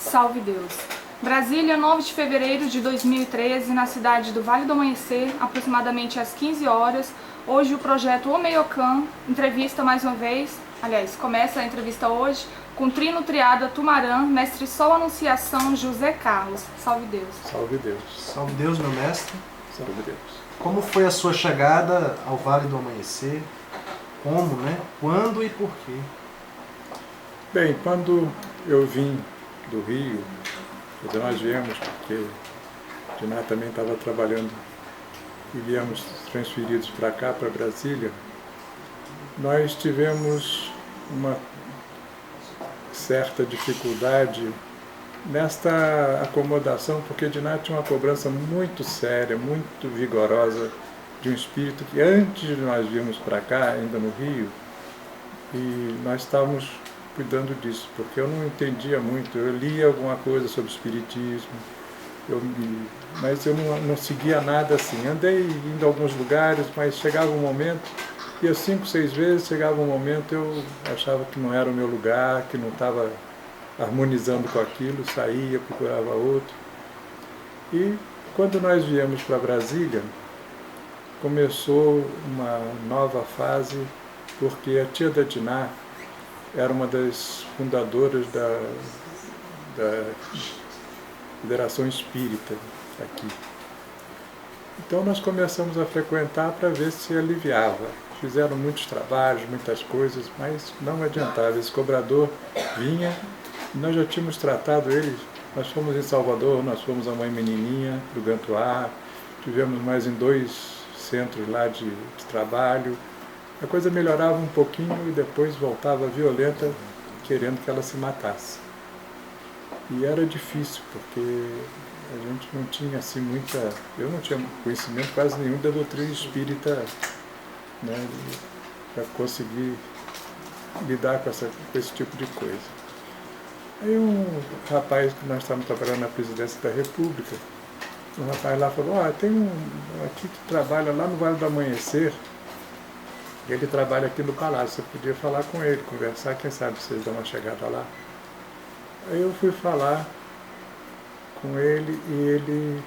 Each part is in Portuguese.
Salve Deus! Brasília, 9 de fevereiro de 2013, na cidade do Vale do Amanhecer, aproximadamente às 15 horas. Hoje o projeto Omeiocan entrevista mais uma vez, começa a entrevista hoje com Trino Triada Tumarã, mestre Sol Anunciação José Carlos. Salve Deus! Salve Deus! Salve Deus, meu mestre! Salve Deus! Como foi a sua chegada ao Vale do Amanhecer? Como, né? Quando e por quê? Bem, quando eu vim do Rio, quando nós viemos, porque Diná também estava trabalhando e viemos transferidos para cá, para Brasília, nós tivemos uma certa dificuldade nesta acomodação, porque Diná tinha uma cobrança muito séria, muito vigorosa de um espírito que antes de nós virmos para cá, ainda no Rio, e nós estávamos cuidando disso, porque eu não entendia muito. Eu lia alguma coisa sobre espiritismo, mas eu não seguia nada assim. Andei indo a alguns lugares, mas chegava um momento, ia 5, 6 vezes, chegava um momento eu achava que não era o meu lugar, que não estava harmonizando com aquilo, saía, procurava outro. E quando nós viemos para Brasília, começou uma nova fase, porque a tia da Diná era uma das fundadoras da Federação Espírita aqui. Então nós começamos a frequentar para ver se aliviava. Fizeram muitos trabalhos, muitas coisas, mas não adiantava. Esse cobrador vinha, nós já tínhamos tratado ele. Nós fomos em Salvador, nós fomos a Mãe Menininha, do Gantuá, tivemos mais em 2 centros lá de trabalho. A coisa melhorava um pouquinho e depois voltava violenta, querendo que ela se matasse. E era difícil, porque a gente não tinha assim muita... Eu não tinha conhecimento quase nenhum da doutrina espírita, né, para conseguir lidar com esse tipo de coisa. Aí um rapaz que nós estávamos trabalhando na Presidência da República, um rapaz lá falou, tem um aqui que trabalha lá no Vale do Amanhecer, ele trabalha aqui no Palácio, você podia falar com ele, conversar, quem sabe vocês dão uma chegada lá. Aí eu fui falar com ele e ele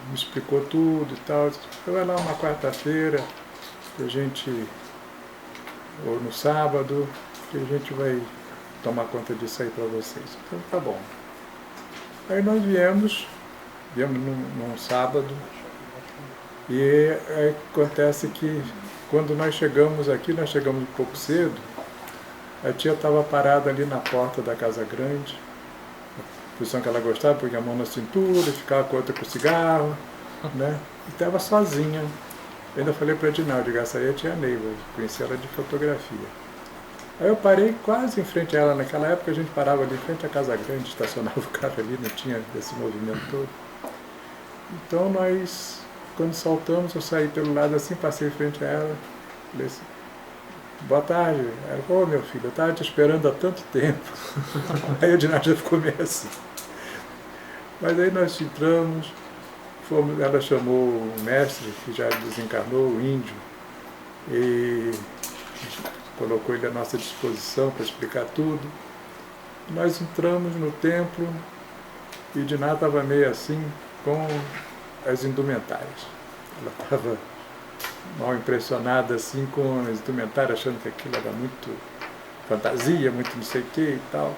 me explicou tudo e tal. Eu ia lá uma quarta-feira, ou no sábado, que a gente vai tomar conta disso aí para vocês. Então tá bom. Aí nós viemos num sábado, e aí acontece que quando nós chegamos aqui, nós chegamos um pouco cedo, a tia estava parada ali na porta da Casa Grande, a posição que ela gostava, punha a mão na cintura, ficava com a outra com o cigarro, né? E estava sozinha. Eu ainda falei para a Dinaldo, essa aí é a tia Neiva, conheci ela de fotografia. Aí eu parei quase em frente a ela, naquela época a gente parava ali em frente à Casa Grande, estacionava o carro ali, não tinha esse movimento todo. Então nós... Quando saltamos, eu saí pelo lado assim, passei em frente a ela, falei assim, boa tarde. Ela falou, meu filho, eu estava te esperando há tanto tempo. Aí a Diná já ficou meio assim. Mas aí nós entramos, ela chamou o mestre, que já desencarnou, o índio, e colocou ele à nossa disposição para explicar tudo. Nós entramos no templo e Diná estava meio assim, com as indumentárias. Ela estava mal impressionada assim com as indumentárias, achando que aquilo era muito fantasia, muito não sei o que e tal.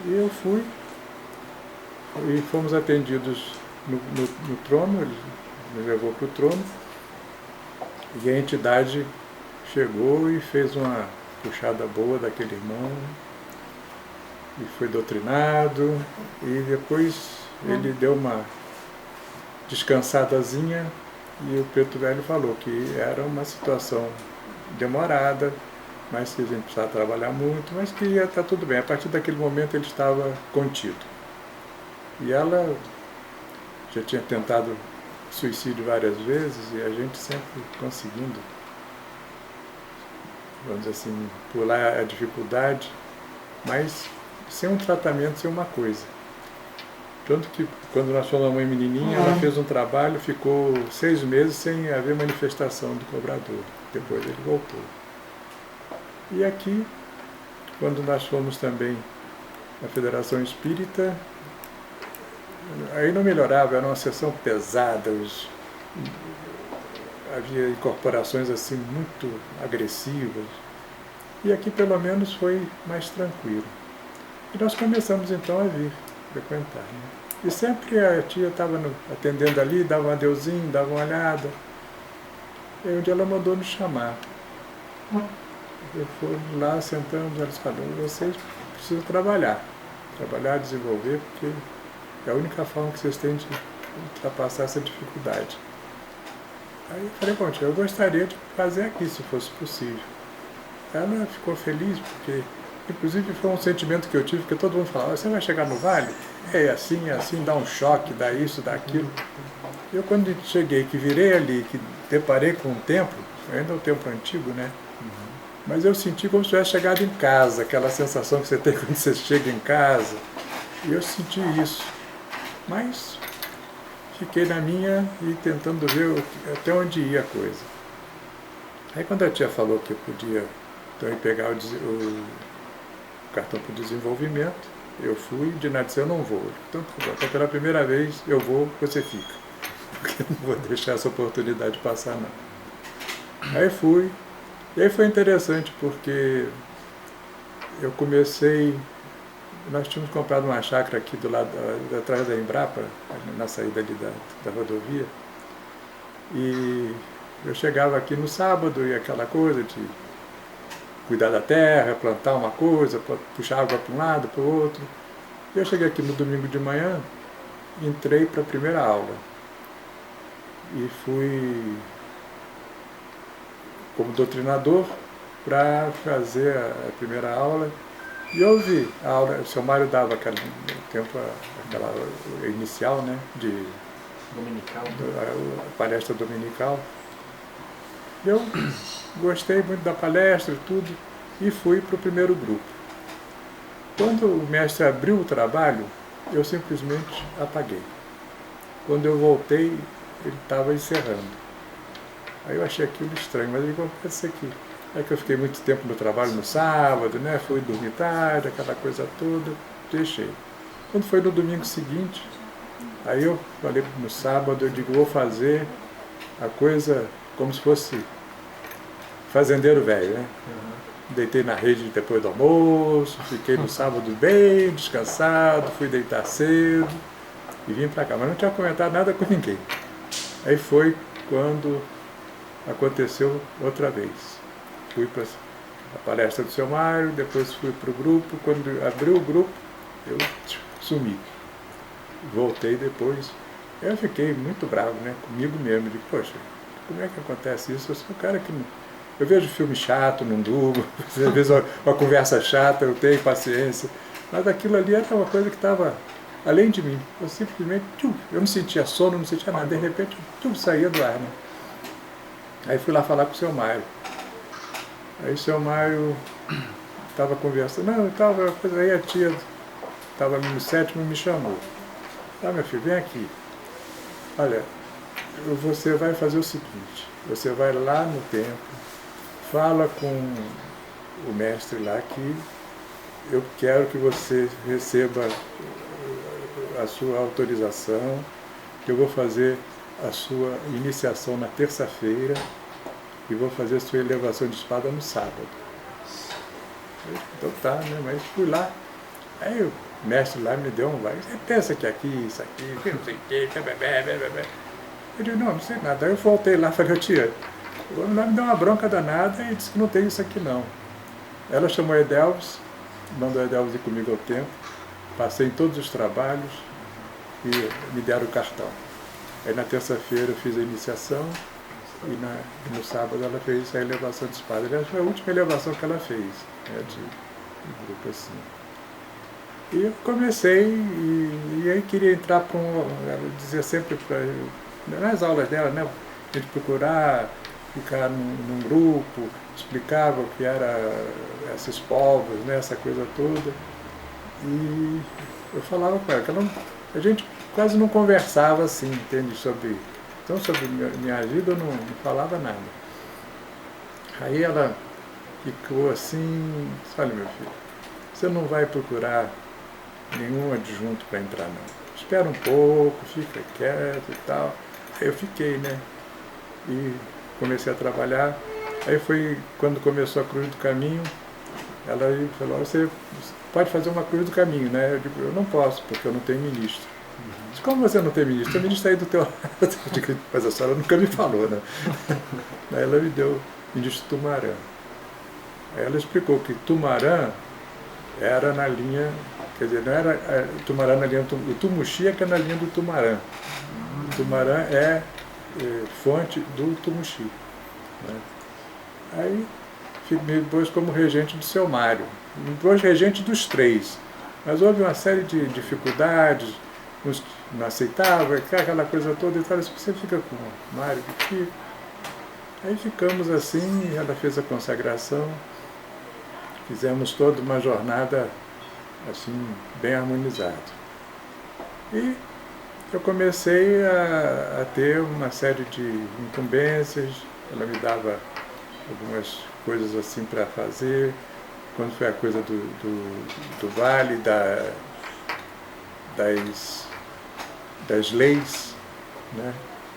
E eu fui e fomos atendidos no trono, ele me levou para o trono e a entidade chegou e fez uma puxada boa daquele irmão e foi doutrinado e depois ele deu uma descansadazinha, e o Preto Velho falou que era uma situação demorada, mas que a gente precisava trabalhar muito, mas que ia estar tudo bem. A partir daquele momento ele estava contido. E ela já tinha tentado suicídio várias vezes, e a gente sempre conseguindo, vamos dizer assim, pular a dificuldade, mas sem um tratamento, sem uma coisa. Tanto que, quando nós fomos a Mãe Menininha, ela fez um trabalho, ficou 6 meses sem haver manifestação do cobrador. Depois ele voltou. E aqui, quando nós fomos também na Federação Espírita, aí não melhorava, era uma sessão pesada, havia incorporações assim muito agressivas, e aqui pelo menos foi mais tranquilo. E nós começamos então a vir frequentar. Né? E sempre a tia estava atendendo ali, dava um adeuzinho, dava uma olhada. E aí um dia ela mandou nos chamar. Eu fui lá, sentamos, elas falaram, vocês precisam trabalhar, desenvolver, porque é a única forma que vocês têm de ultrapassar essa dificuldade. Aí eu falei, bom, tia, eu gostaria de fazer aqui, se fosse possível. Ela ficou feliz, porque, inclusive, foi um sentimento que eu tive, porque todo mundo falava, você vai chegar no vale? É assim, dá um choque, dá isso, dá aquilo. Eu, quando cheguei, que virei ali, que deparei com um templo, ainda é um templo antigo, né? Mas eu senti como se tivesse chegado em casa, aquela sensação que você tem quando você chega em casa. E eu senti isso. Mas fiquei na minha e tentando ver até onde ia a coisa. Aí quando a tia falou que eu podia então, ir pegar o cartão para o desenvolvimento, eu fui, de nada disse, eu não vou. Então, pela primeira vez eu vou, você fica. Porque eu não vou deixar essa oportunidade passar, não. Aí fui. E aí foi interessante, porque eu comecei... Nós tínhamos comprado uma chácara aqui do lado, atrás da Embrapa, na saída ali da rodovia. E eu chegava aqui no sábado e aquela coisa de cuidar da terra, plantar uma coisa, puxar água para um lado, para o outro. E eu cheguei aqui no domingo de manhã, entrei para a primeira aula. E fui como doutrinador para fazer a primeira aula. E eu ouvi a aula, o seu Mário dava aquela inicial, né, de Dominical. A palestra dominical. Eu gostei muito da palestra e tudo, e fui para o primeiro grupo. Quando o mestre abriu o trabalho, eu simplesmente apaguei. Quando eu voltei, ele estava encerrando. Aí eu achei aquilo estranho, mas ele acontece aqui. É que eu fiquei muito tempo no trabalho no sábado, né? Fui dormir tarde, aquela coisa toda, deixei. Quando foi no domingo seguinte, aí eu falei no sábado, eu digo, vou fazer a coisa como se fosse fazendeiro velho, né? Deitei na rede depois do almoço, fiquei no sábado bem descansado, fui deitar cedo e vim para cá, mas não tinha comentado nada com ninguém. Aí foi quando aconteceu outra vez. Fui para a palestra do seu Mário, depois fui para o grupo. Quando abriu o grupo, eu sumi. Voltei depois. Eu fiquei muito bravo, né, comigo mesmo. Digo, poxa, como é que acontece isso? Eu sou um cara que não... Eu vejo filme chato, não durmo. Às vezes uma conversa chata, eu tenho paciência. Mas aquilo ali era uma coisa que estava além de mim. Eu simplesmente, eu não sentia sono, não sentia nada. De repente, saía do ar, né? Aí fui lá falar com o seu Mário. Aí o seu Mário estava conversando, aí a tia estava no sétimo e me chamou. Ah, meu filho, vem aqui. Olha, você vai fazer o seguinte, você vai lá no templo, fala com o mestre lá que eu quero que você receba a sua autorização, que eu vou fazer a sua iniciação na terça-feira e vou fazer a sua elevação de espada no sábado. Então tá, né? Mas fui lá. Aí o mestre lá me deu um vai. Você pensa que aqui, isso aqui, não sei o quê, eu digo, não sei nada. Aí eu voltei lá e falei, tia, o homem lá me deu uma bronca danada e disse que não tem isso aqui não. Ela chamou a Edelvis, mandou a Edelvis ir comigo ao tempo, passei em todos os trabalhos e me deram o cartão. Aí na terça-feira eu fiz a iniciação e no sábado ela fez a elevação de espada. Aliás, foi a última elevação que ela fez, né, de grupo assim. E eu comecei e aí queria entrar para ela dizia sempre nas aulas dela, né, a gente procurar ficar num grupo, explicava o que era esses povos, né, essa coisa toda. E eu falava com ela que a gente quase não conversava assim, entende, sobre minha vida eu não falava nada. Aí ela ficou assim, olha meu filho, você não vai procurar nenhum adjunto para entrar não. Espera um pouco, fica quieto e tal. Aí eu fiquei, né? E comecei a trabalhar. Aí foi quando começou a Cruz do Caminho, ela falou, você pode fazer uma Cruz do Caminho, né? Eu digo, eu não posso, porque eu não tenho ministro. Disse, como você não tem ministro? O ministro está aí do teu lado. Eu digo, mas a senhora nunca me falou, né? Aí ela me deu o ministro Tumarã. Aí ela explicou que Tumarã era na linha, quer dizer, não era Tumarã na linha do Tumuxi, é que é na linha do Tumarã. Tumarã é fonte do Tumuxi. Né? Aí me pôs como regente do seu Mário. Me pôs regente dos 3. Mas houve uma série de dificuldades, uns que não aceitavam, aquela coisa toda, e tal, você fica com o Mário aqui. Aí ficamos assim, ela fez a consagração, fizemos toda uma jornada assim, bem harmonizada. E eu comecei a ter uma série de incumbências, ela me dava algumas coisas assim para fazer, quando foi a coisa do vale, das leis, né?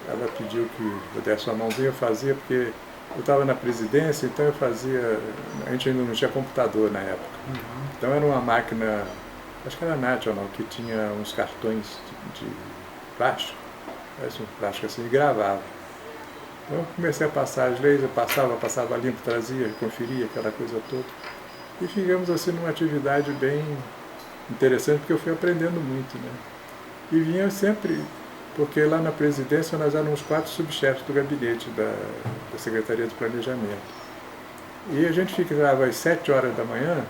Ela pediu que eu desse uma mãozinha, eu fazia, porque eu estava na presidência, então eu fazia, a gente ainda não tinha computador na época, então era uma máquina, acho que era National, que tinha uns cartões de plástico, parece um plástico assim, e gravava. Então eu comecei a passar as leis, eu passava limpo, trazia, conferia, aquela coisa toda. E ficamos assim numa atividade bem interessante, porque eu fui aprendendo muito, né? E vinha sempre, porque lá na presidência nós éramos 4 subchefes do gabinete da Secretaria do Planejamento. E a gente ficava às 7 horas da manhã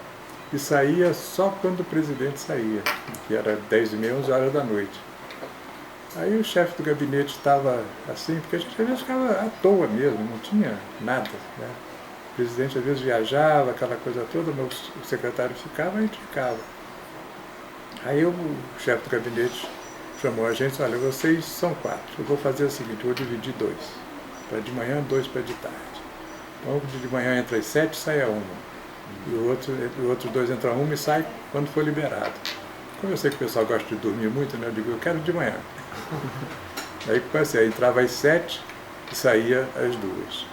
e saía só quando o presidente saía, que era 10h30, 11 horas da noite. Aí o chefe do gabinete estava assim, porque a gente às vezes ficava à toa mesmo, não tinha nada, né? O presidente às vezes viajava, aquela coisa toda, mas o secretário ficava, a gente ficava. Aí o chefe do gabinete chamou a gente, olha, vocês são 4, eu vou fazer o seguinte, eu vou dividir 2, para de manhã, 2 para de tarde. Então de manhã entra às 7, sai a 1, e os outros 2 entram a 1 e sai quando for liberado. Como eu sei que o pessoal gosta de dormir muito, né, eu digo, eu quero de manhã. Aí comecei, aí entrava às 7 e saía às 2.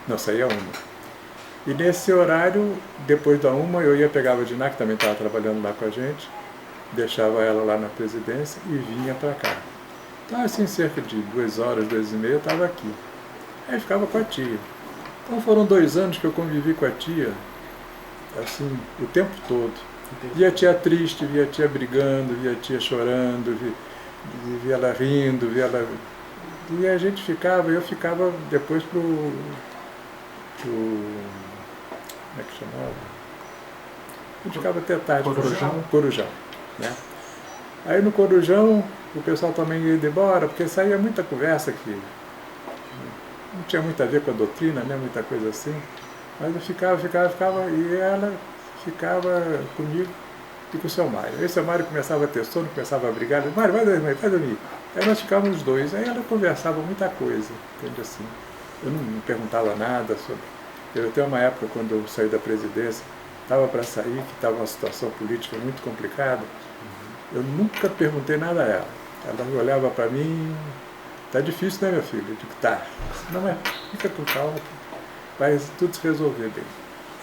Não, saía 1. E nesse horário, depois da 1, eu ia pegar a Diná, que também estava trabalhando lá com a gente, deixava ela lá na presidência e vinha para cá. Então, assim, cerca de 2 horas, 2h30, eu estava aqui. Aí ficava com a tia. Então foram 2 anos que eu convivi com a tia, assim, o tempo todo. Via a tia triste, via a tia brigando, via a tia chorando, via ela rindo, via ela... E a gente ficava, eu ficava depois pro... Como é que chamava? A gente ficava até tarde. Corujão. Né? Aí no Corujão, o pessoal também ia embora, porque saía muita conversa que não tinha muito a ver com a doutrina, né? Muita coisa assim. Mas eu ficava, e ela ficava comigo e com o seu Mário. Aí o seu Mário começava a ter sono, começava a brigar, ele disse, Mário, vai dormir. Aí nós ficávamos os 2, aí ela conversava muita coisa, entende assim. Eu não perguntava nada sobre... Eu até uma época, quando eu saí da presidência, estava para sair, que estava uma situação política muito complicada, eu nunca perguntei nada a ela. Ela olhava para mim, tá difícil, né, meu filho? Eu digo, tá. Não, mas fica com calma, vai tudo se resolver bem.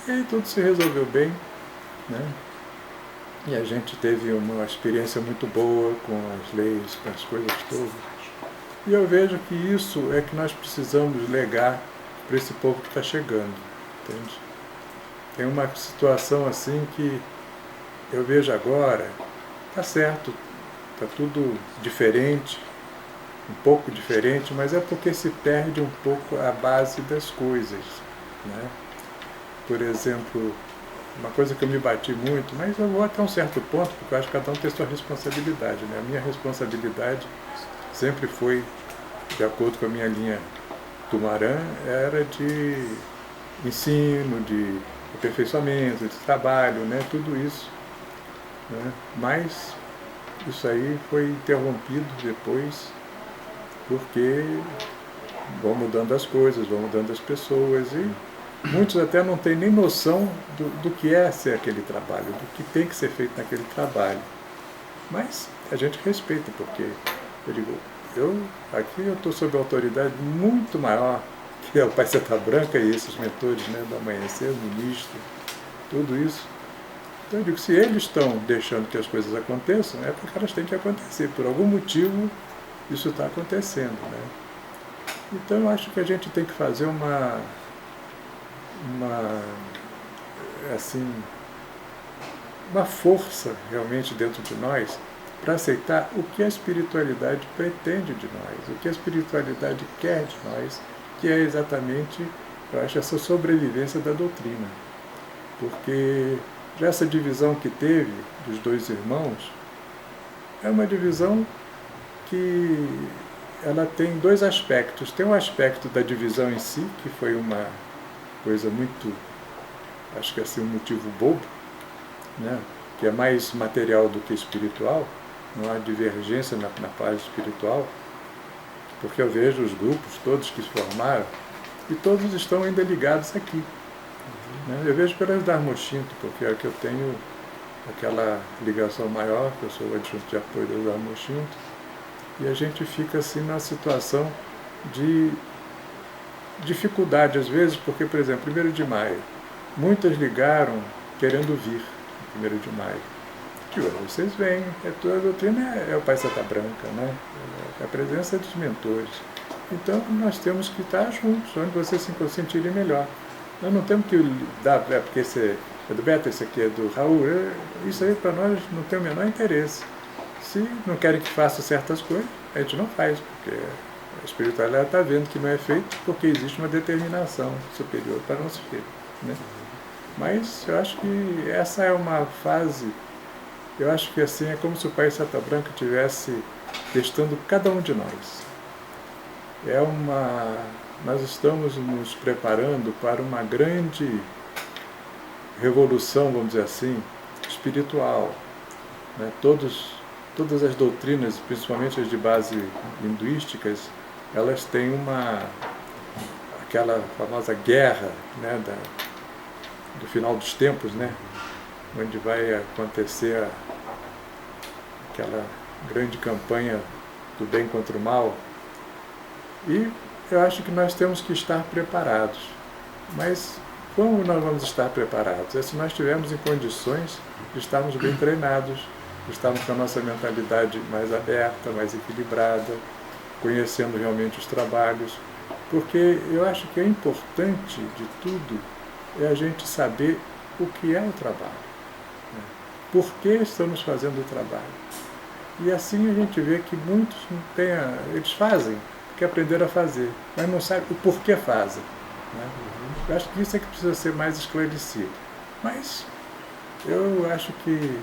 E aí tudo se resolveu bem, né? E a gente teve uma experiência muito boa com as leis, com as coisas todas. E eu vejo que isso é que nós precisamos legar para esse povo que está chegando, entende? Tem uma situação assim que eu vejo agora, tá certo, tá tudo diferente, um pouco diferente, mas é porque se perde um pouco a base das coisas, né? Por exemplo, uma coisa que eu me bati muito, mas eu vou até um certo ponto, porque eu acho que cada um tem sua responsabilidade, né? A minha responsabilidade sempre foi, de acordo com a minha linha Tumarã, era de ensino, de aperfeiçoamento, de trabalho, né? Tudo isso, né? Mas isso aí foi interrompido depois, porque vão mudando as coisas, vão mudando as pessoas, e muitos até não têm nem noção do que é ser aquele trabalho, do que tem que ser feito naquele trabalho. Mas a gente respeita, porque eu digo, aqui eu estou sob autoridade muito maior que é o Pai Seta Branca e esses mentores, né, do Amanhecer, o ministro, tudo isso. Então eu digo, se eles estão deixando que as coisas aconteçam, é porque elas têm que acontecer. Por algum motivo isso está acontecendo, né? Então eu acho que a gente tem que fazer uma força realmente dentro de nós para aceitar o que a espiritualidade pretende de nós, o que a espiritualidade quer de nós, que é exatamente, eu acho, essa sobrevivência da doutrina. Porque já essa divisão que teve dos dois irmãos é uma divisão que ela tem dois aspectos. Tem um aspecto da divisão em si, que foi uma coisa muito, acho que assim, um motivo bobo, né? Que é mais material do que espiritual, não há divergência na parte espiritual, porque eu vejo os grupos todos que se formaram e todos estão ainda ligados aqui. Né? Eu vejo pelas Dharmoshinto, porque é que eu tenho aquela ligação maior, que eu sou o adjunto de apoio das Dharmoshinto, e a gente fica assim numa situação de dificuldade às vezes, porque, por exemplo, 1º de maio, muitas ligaram querendo vir, 1º de maio. Que vocês veem, toda a doutrina é o Pai Seta Branca, né? É a presença dos mentores. Então nós temos que estar juntos, onde vocês se sentirem melhor. Nós não temos que dar, porque esse é do Beto, esse aqui é do Raul, isso aí para nós não tem o menor interesse. Se não querem que faça certas coisas, a gente não faz, porque a espiritualidade está vendo que não é feito porque existe uma determinação superior para não se feito, né? Mas eu acho que essa é uma fase, eu acho que assim é como se o Pai Seta Branca estivesse testando cada um de nós. Nós estamos nos preparando para uma grande revolução, vamos dizer assim, espiritual, né? Todas as doutrinas, principalmente as de base hinduísticas, elas têm aquela famosa guerra, né, do final dos tempos, né, onde vai acontecer aquela grande campanha do bem contra o mal. E eu acho que nós temos que estar preparados. Mas como nós vamos estar preparados? É se nós estivermos em condições de estarmos bem treinados, de estarmos com a nossa mentalidade mais aberta, mais equilibrada, conhecendo realmente os trabalhos. Porque eu acho que é importante de tudo é a gente saber o que é o trabalho, né? Por que estamos fazendo o trabalho. E assim a gente vê que muitos não têm, eles fazem, porque aprenderam a fazer, mas não sabem o porquê fazem, né? Eu acho que isso é que precisa ser mais esclarecido. Mas eu acho que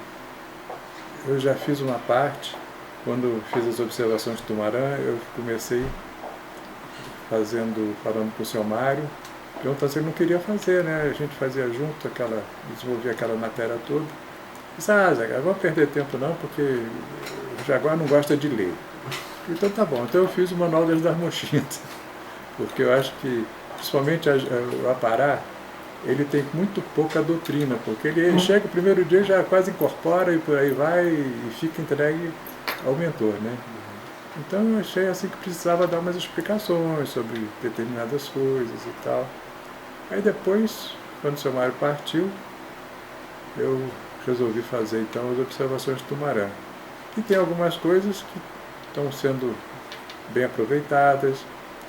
eu já fiz uma parte, quando fiz as observações de Tumarã, eu comecei falando com o seu Mário, perguntando se ele não queria fazer, né? A gente fazia junto, desenvolvia aquela matéria toda. Disse, Zé, vamos perder tempo não, porque o Jaguar não gosta de ler. Então tá bom, então eu fiz o Manual das Dharmoshinto, porque eu acho que, principalmente o Apará, ele tem muito pouca doutrina, porque ele chega o primeiro dia, já quase incorpora e por aí vai e fica entregue ao mentor, né? Então eu achei assim que precisava dar umas explicações sobre determinadas coisas e tal. Aí depois, quando o seu Mário partiu, eu resolvi fazer então as observações de Tumarã. E tem algumas coisas que estão sendo bem aproveitadas,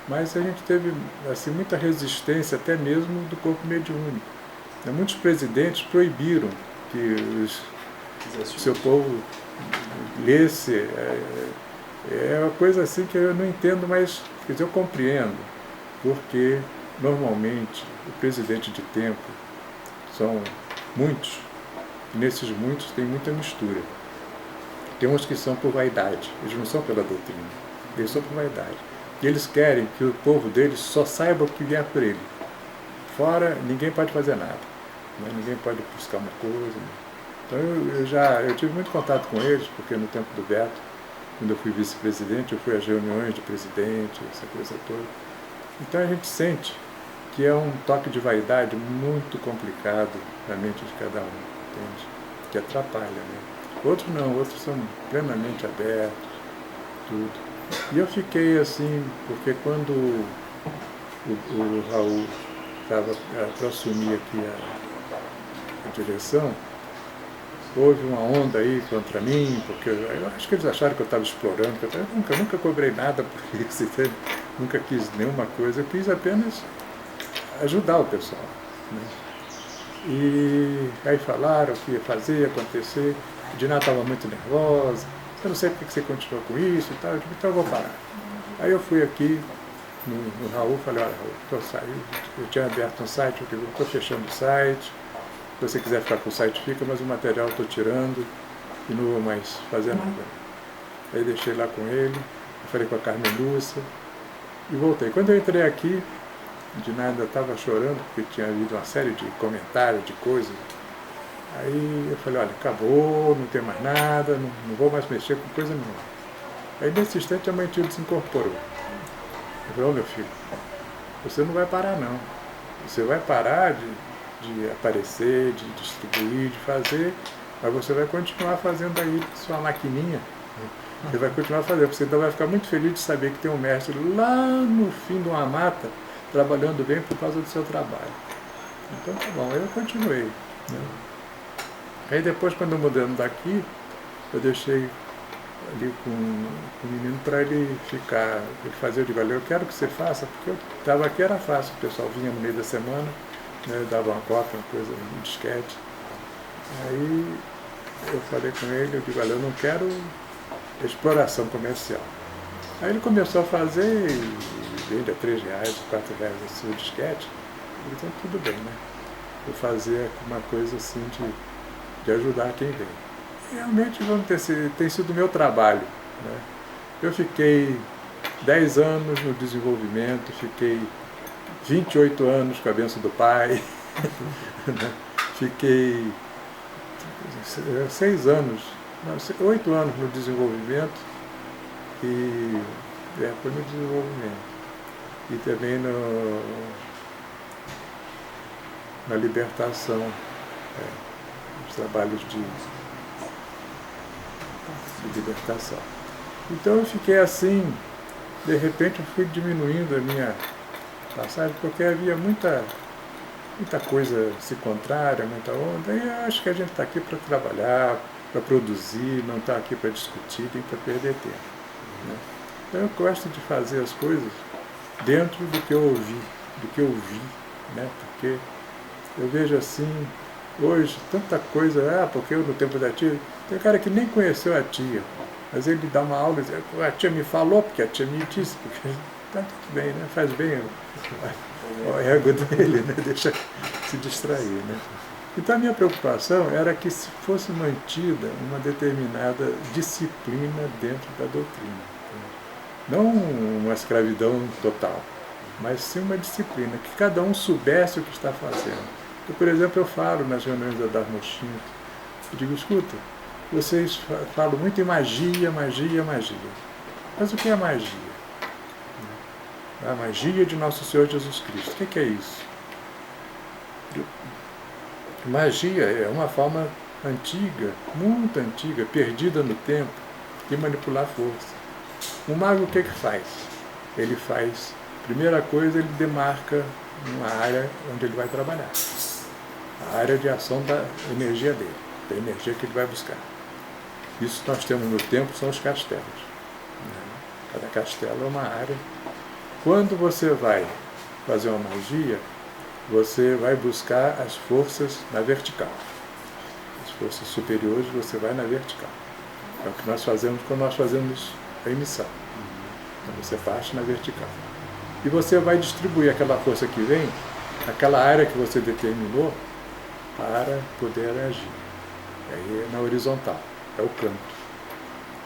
mas a gente teve assim, muita resistência até mesmo do corpo mediúnico. Muitos presidentes proibiram que o seu povo lesse. É uma coisa assim que eu não entendo, mas quer dizer, eu compreendo, porque normalmente o presidente de templo são muitos, e nesses muitos tem muita mistura. Tem uns que são por vaidade, eles não são pela doutrina, eles são por vaidade. E eles querem que o povo deles só saiba o que vier por ele. Fora, ninguém pode fazer nada, né? Ninguém pode buscar uma coisa. Né? Então eu tive muito contato com eles, porque no tempo do Beto, quando eu fui vice-presidente, eu fui às reuniões de presidente, essa coisa toda. Então a gente sente que é um toque de vaidade muito complicado na mente de cada um, entende? Que atrapalha, né? Outros não, outros são plenamente abertos, tudo. E eu fiquei assim, porque quando o Raul estava para assumir aqui a direção, houve uma onda aí contra mim, porque eu acho que eles acharam que eu estava explorando, que eu nunca cobrei nada por isso, entende? Nunca quis nenhuma coisa, eu quis apenas ajudar o pessoal, né? E aí falaram o que ia fazer, ia acontecer, a Diná estava muito nervosa, eu não sei porque você continuou com isso e tal, eu digo, então eu vou parar. Aí eu fui aqui no Raul, falei, olha Raul, estou saindo, eu tinha aberto um site, eu digo, estou fechando o site, se você quiser ficar com o site fica, mas o material eu estou tirando e não vou mais fazer nada. Aí deixei lá com ele, falei com a Carmen Lúcia e voltei. Quando eu entrei aqui, de nada estava chorando, porque tinha havido uma série de comentários, de coisas. Aí eu falei, olha, acabou, não tem mais nada, não vou mais mexer com coisa nenhuma. Aí nesse instante a mãe Tilde se incorporou. Eu falei, ô meu filho, você não vai parar não. Você vai parar de aparecer, de distribuir, de fazer, mas você vai continuar fazendo aí sua maquininha. Você vai continuar fazendo, porque você então vai ficar muito feliz de saber que tem um mestre lá no fim de uma mata, trabalhando bem por causa do seu trabalho. Então tá bom, aí eu continuei, né? Aí depois, quando eu mudando daqui, eu deixei ali com o menino para ele ficar, ele fazer, eu digo, olha, eu quero que você faça, porque eu estava aqui, era fácil, o pessoal vinha no meio da semana, né, dava uma cópia, uma coisa, um disquete. Aí eu falei com ele, eu digo, olha, eu não quero exploração comercial. Aí ele começou a fazer, e vende a R$3, R$4 assim, o disquete, então tudo bem, né? Eu fazia uma coisa assim de ajudar quem vem. Realmente tem sido o meu trabalho, né? Eu fiquei 10 anos no desenvolvimento, fiquei 28 anos com a bênção do pai, fiquei 6 anos, 8 anos no desenvolvimento e foi no desenvolvimento e também na libertação, os trabalhos de libertação. Então eu fiquei assim, de repente eu fui diminuindo a minha passagem, porque havia muita coisa se contrária, muita onda, e eu acho que a gente está aqui para trabalhar, para produzir, não está aqui para discutir, nem para perder tempo, né? Então eu gosto de fazer as coisas dentro do que eu ouvi, né? Porque eu vejo assim, hoje, tanta coisa, porque eu no tempo da tia, tem um cara que nem conheceu a tia, mas ele dá uma aula e diz, a tia me falou, porque a tia me disse, porque está tudo bem, né? Faz bem o ego dele, né? Deixa se distrair, né? Então a minha preocupação era que se fosse mantida uma determinada disciplina dentro da doutrina. Não uma escravidão total, mas sim uma disciplina, que cada um soubesse o que está fazendo. Eu, por exemplo, eu falo nas reuniões da Dharma Shinto, eu digo, escuta, vocês falam muito em magia, magia, magia. Mas o que é magia? A magia de Nosso Senhor Jesus Cristo. O que é isso? Magia é uma forma antiga, muito antiga, perdida no tempo, de manipular força. O mago o que faz? Ele faz, primeira coisa, ele demarca uma área onde ele vai trabalhar. A área de ação da energia dele, da energia que ele vai buscar. Isso nós temos no templo, são os castelos. Cada castelo é uma área. Quando você vai fazer uma magia, você vai buscar as forças na vertical. As forças superiores você vai na vertical. É o que nós fazemos quando nós fazemos a emissão. Então você parte na vertical. E você vai distribuir aquela força que vem, aquela área que você determinou, para poder agir. Aí é na horizontal, é o campo.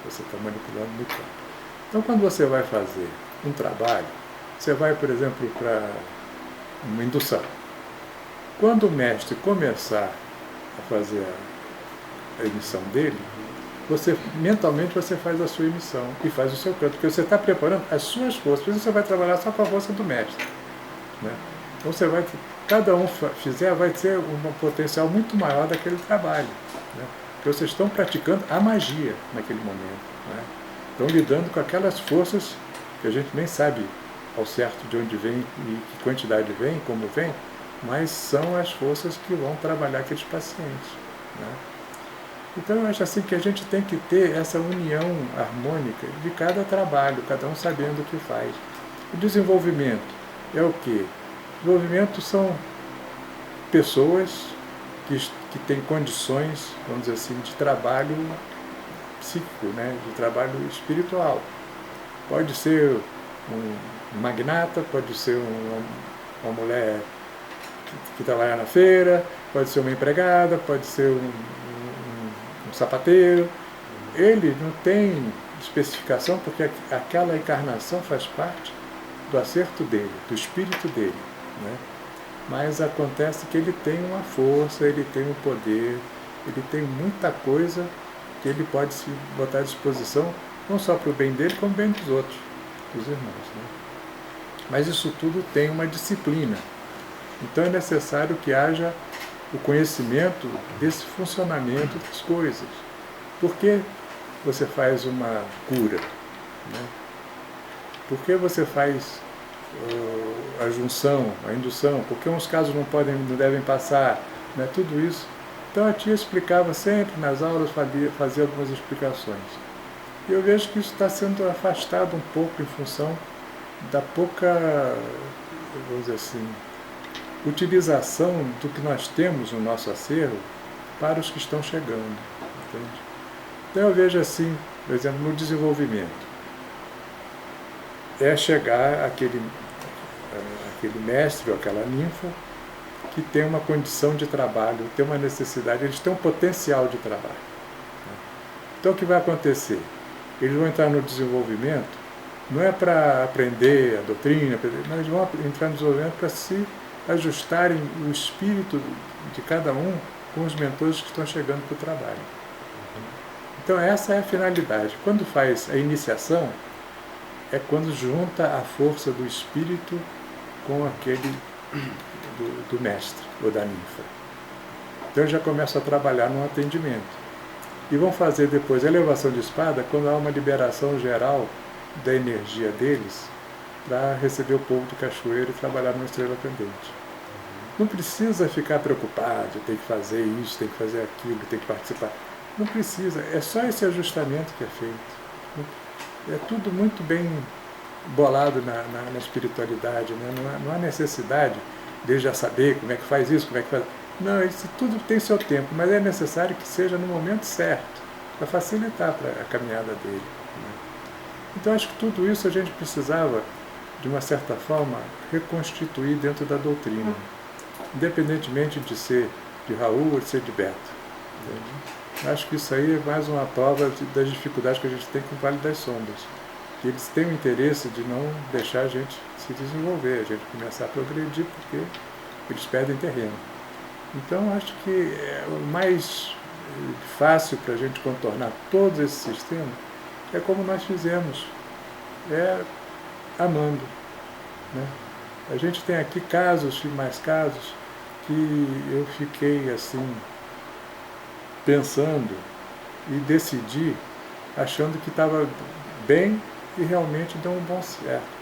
Você está manipulando no campo. Então quando você vai fazer um trabalho, você vai, por exemplo, para uma indução. Quando o mestre começar a fazer a emissão dele, mentalmente você faz a sua emissão e faz o seu canto, porque você está preparando as suas forças, porque você vai trabalhar só com a força do mestre, né? Então você cada um fizer, vai ter um potencial muito maior daquele trabalho, né? Porque vocês estão praticando a magia naquele momento, né? Estão lidando com aquelas forças que a gente nem sabe ao certo de onde vem e que quantidade vem, como vem, mas são as forças que vão trabalhar aqueles pacientes, né? Então eu acho assim que a gente tem que ter essa união harmônica de cada trabalho, cada um sabendo o que faz. O desenvolvimento é o quê? Desenvolvimento são pessoas que têm condições, vamos dizer assim, de trabalho psíquico, né? De trabalho espiritual. Pode ser um magnata, pode ser uma mulher que trabalha na feira, pode ser uma empregada, pode ser um sapateiro. Ele não tem especificação porque aquela encarnação faz parte do acerto dele, do espírito dele, né? Mas acontece que ele tem uma força, ele tem um poder, ele tem muita coisa que ele pode se botar à disposição, não só para o bem dele, como o bem dos outros, dos irmãos, né? Mas isso tudo tem uma disciplina. Então é necessário que haja o conhecimento desse funcionamento das coisas. Por que você faz uma cura, né? Por que você faz a junção, a indução? Por que uns casos não devem passar, né? Tudo isso. Então a tia explicava sempre nas aulas, fazia algumas explicações. E eu vejo que isso está sendo afastado um pouco em função da pouca, vamos dizer assim, utilização do que nós temos no nosso acervo para os que estão chegando, entende? Então eu vejo assim, por exemplo, no desenvolvimento, é chegar aquele mestre ou aquela ninfa que tem uma condição de trabalho, tem uma necessidade, eles têm um potencial de trabalho. Então o que vai acontecer? Eles vão entrar no desenvolvimento, não é para aprender a doutrina, mas eles vão entrar no desenvolvimento para se ajustarem o espírito de cada um com os mentores que estão chegando para o trabalho. Então essa é a finalidade. Quando faz a iniciação, é quando junta a força do espírito com aquele do mestre ou da ninfa. Então já começa a trabalhar no atendimento. E vão fazer depois a elevação de espada quando há uma liberação geral da energia deles para receber o povo de Cachoeira e trabalhar numa estrela pendente. Não precisa ficar preocupado, tem que fazer isso, tem que fazer aquilo, tem que participar. Não precisa, é só esse ajustamento que é feito. É tudo muito bem bolado na espiritualidade, né? Não há necessidade de já saber como é que faz isso, como é que faz... Não, isso tudo tem seu tempo, mas é necessário que seja no momento certo, para facilitar a caminhada dele, né? Então acho que tudo isso a gente precisava, de uma certa forma, reconstituir dentro da doutrina, independentemente de ser de Raul ou de ser de Beto, entende? Acho que isso aí é mais uma prova das dificuldades que a gente tem com o Vale das Sombras. Que eles têm o interesse de não deixar a gente se desenvolver, a gente começar a progredir, porque eles perdem terreno. Então, acho que o mais fácil para a gente contornar todo esse sistema é como nós fizemos, é amando, né? A gente tem aqui casos e mais casos que eu fiquei assim, pensando e decidi, achando que estava bem e realmente deu um bom certo.